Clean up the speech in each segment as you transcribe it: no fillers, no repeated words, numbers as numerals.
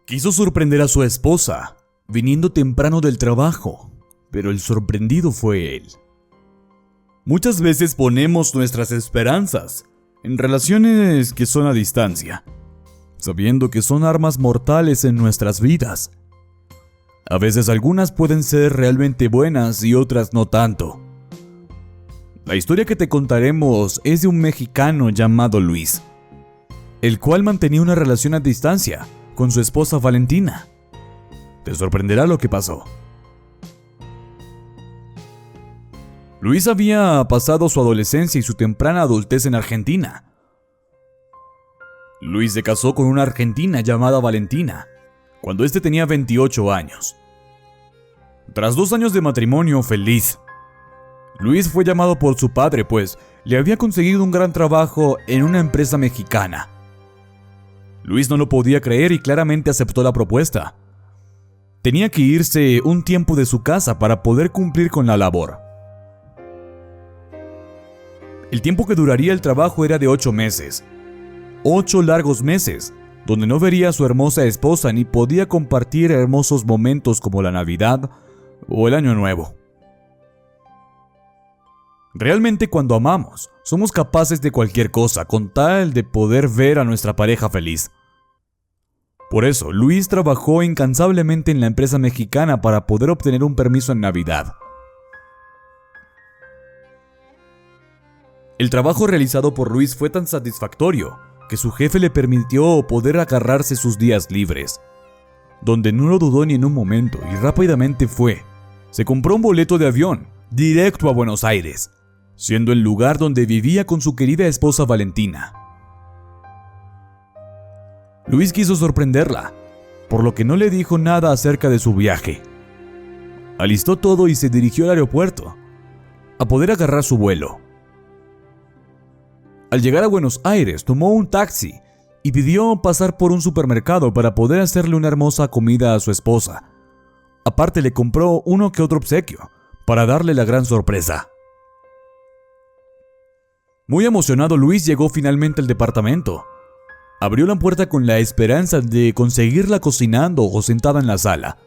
Quiso sorprender a su esposa, viniendo temprano del trabajo, pero el sorprendido fue él. Muchas veces ponemos nuestras esperanzas en relaciones que son a distancia, sabiendo que son armas mortales en nuestras vidas. A veces algunas pueden ser realmente buenas y otras no tanto. La historia que te contaremos es de un mexicano llamado Luis, el cual mantenía una relación a distancia con su esposa Valentina. Te sorprenderá lo que pasó. Luis había pasado su adolescencia y su temprana adultez en Argentina. Luis se casó con una argentina llamada Valentina, cuando éste tenía 28 años. Tras 2 años de matrimonio feliz, Luis fue llamado por su padre, pues le había conseguido un gran trabajo en una empresa mexicana. Luis no lo podía creer y claramente aceptó la propuesta. Tenía que irse un tiempo de su casa para poder cumplir con la labor. El tiempo que duraría el trabajo era de 8 meses. 8 largos meses, donde no vería a su hermosa esposa ni podía compartir hermosos momentos como la Navidad o el Año Nuevo. Realmente cuando amamos, somos capaces de cualquier cosa con tal de poder ver a nuestra pareja feliz. Por eso, Luis trabajó incansablemente en la empresa mexicana para poder obtener un permiso en Navidad. El trabajo realizado por Luis fue tan satisfactorio que su jefe le permitió poder agarrarse sus días libres, donde no lo dudó ni en un momento y rápidamente se compró un boleto de avión directo a Buenos Aires, siendo el lugar donde vivía con su querida esposa Valentina. Luis quiso sorprenderla, por lo que no le dijo nada acerca de su viaje. Alistó todo y se dirigió al aeropuerto, a poder agarrar su vuelo. Al llegar a Buenos Aires, tomó un taxi y pidió pasar por un supermercado para poder hacerle una hermosa comida a su esposa. Aparte le compró uno que otro obsequio, para darle la gran sorpresa. Muy emocionado, Luis llegó finalmente al departamento. Abrió la puerta con la esperanza de conseguirla cocinando o sentada en la sala,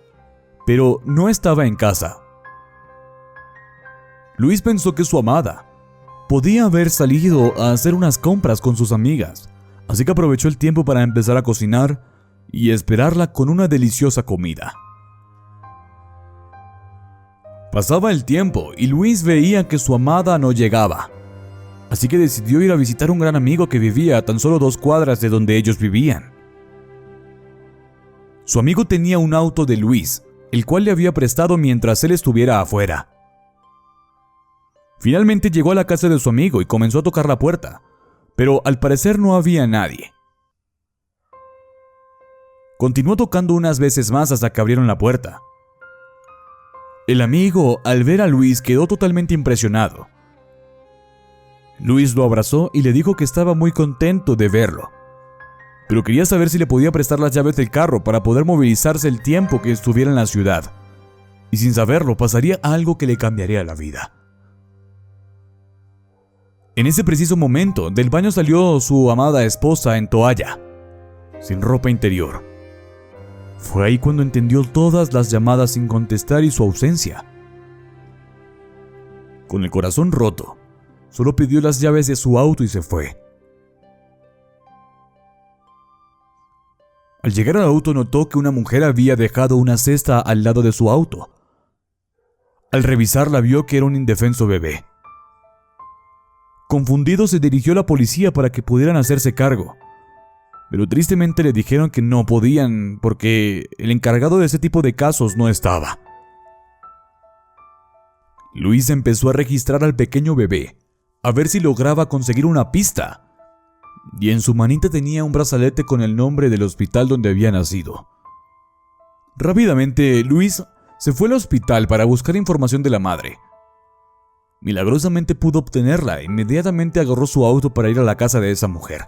pero no estaba en casa. Luis pensó que su amada podía haber salido a hacer unas compras con sus amigas, así que aprovechó el tiempo para empezar a cocinar y esperarla con una deliciosa comida. Pasaba el tiempo y Luis veía que su amada no llegaba, así que decidió ir a visitar a un gran amigo que vivía a tan solo 2 cuadras de donde ellos vivían. Su amigo tenía un auto de Luis, el cual le había prestado mientras él estuviera afuera. Finalmente llegó a la casa de su amigo y comenzó a tocar la puerta, pero al parecer no había nadie. Continuó tocando unas veces más hasta que abrieron la puerta. El amigo, al ver a Luis, quedó totalmente impresionado. Luis lo abrazó y le dijo que estaba muy contento de verlo, pero quería saber si le podía prestar las llaves del carro para poder movilizarse el tiempo que estuviera en la ciudad, y sin saberlo pasaría algo que le cambiaría la vida. En ese preciso momento, del baño salió su amada esposa en toalla, sin ropa interior. Fue ahí cuando entendió todas las llamadas sin contestar y su ausencia. Con el corazón roto, solo pidió las llaves de su auto y se fue. Al llegar al auto notó que una mujer había dejado una cesta al lado de su auto. Al revisarla vio que era un indefenso bebé. Confundido se dirigió a la policía para que pudieran hacerse cargo, pero tristemente le dijeron que no podían porque el encargado de ese tipo de casos no estaba. Luis empezó a registrar al pequeño bebé, a ver si lograba conseguir una pista, y en su manita tenía un brazalete con el nombre del hospital donde había nacido. Rápidamente, Luis se fue al hospital para buscar información de la madre. Milagrosamente pudo obtenerla e inmediatamente agarró su auto para ir a la casa de esa mujer.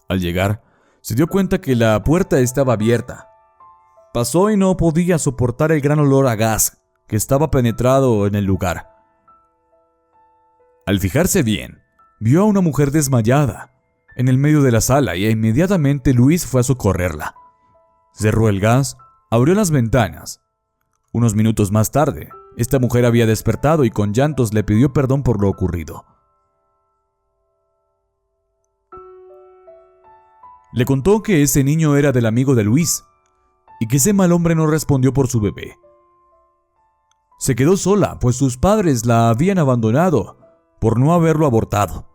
Al llegar, se dio cuenta que la puerta estaba abierta. Pasó y no podía soportar el gran olor a gas que estaba penetrado en el lugar. Al fijarse bien, vio a una mujer desmayada, en el medio de la sala y inmediatamente Luis fue a socorrerla. Cerró el gas, abrió las ventanas. Unos minutos más tarde, esta mujer había despertado y con llantos le pidió perdón por lo ocurrido. Le contó que ese niño era del amigo de Luis y que ese mal hombre no respondió por su bebé. Se quedó sola, pues sus padres la habían abandonado por no haberlo abortado,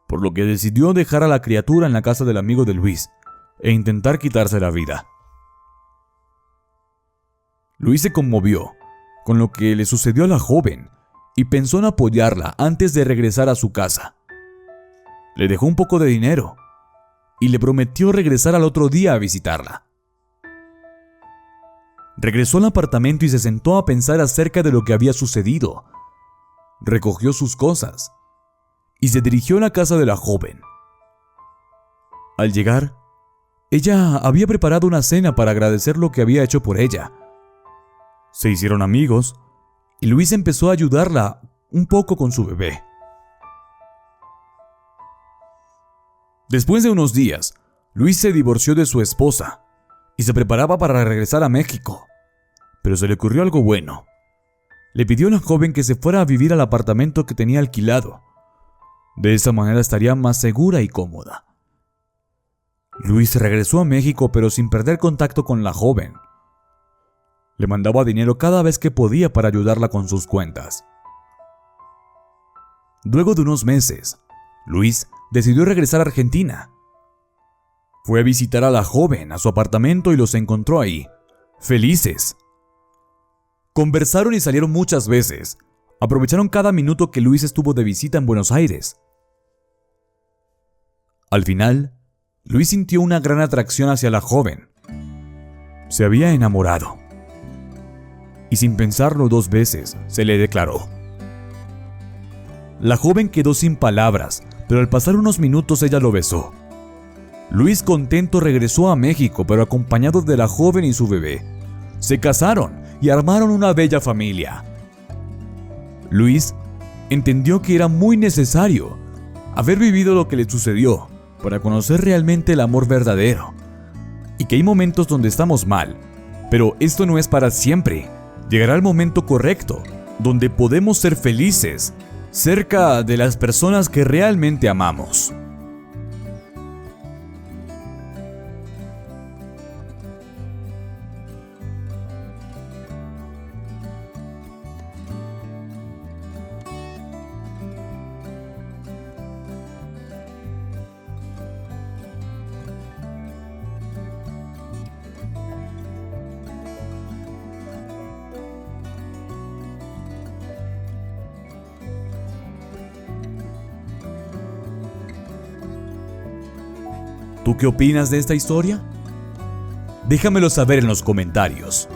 por lo que decidió dejar a la criatura en la casa del amigo de Luis e intentar quitarse la vida. Luis se conmovió con lo que le sucedió a la joven y pensó en apoyarla antes de regresar a su casa. Le dejó un poco de dinero y le prometió regresar al otro día a visitarla. Regresó al apartamento y se sentó a pensar acerca de lo que había sucedido. Recogió sus cosas y se dirigió a la casa de la joven. Al llegar, ella había preparado una cena para agradecer lo que había hecho por ella. Se hicieron amigos y Luis empezó a ayudarla un poco con su bebé. Después de unos días, Luis se divorció de su esposa y se preparaba para regresar a México. Pero se le ocurrió algo bueno. Le pidió a la joven que se fuera a vivir al apartamento que tenía alquilado. De esa manera estaría más segura y cómoda. Luis regresó a México pero sin perder contacto con la joven. Le mandaba dinero cada vez que podía para ayudarla con sus cuentas. Luego de unos meses, Luis decidió regresar a Argentina. Fue a visitar a la joven a su apartamento y los encontró ahí, felices. Conversaron y salieron muchas veces. Aprovecharon cada minuto que Luis estuvo de visita en Buenos Aires. Al final, Luis sintió una gran atracción hacia la joven. Se había enamorado. Y sin pensarlo 2 veces, se le declaró. La joven quedó sin palabras, pero al pasar unos minutos ella lo besó. Luis contento regresó a México, pero acompañado de la joven y su bebé. Se casaron y armaron una bella familia. Luis entendió que era muy necesario haber vivido lo que le sucedió para conocer realmente el amor verdadero, y que hay momentos donde estamos mal, pero esto no es para siempre. Llegará el momento correcto, donde podemos ser felices, cerca de las personas que realmente amamos. ¿Tú qué opinas de esta historia? Déjamelo saber en los comentarios.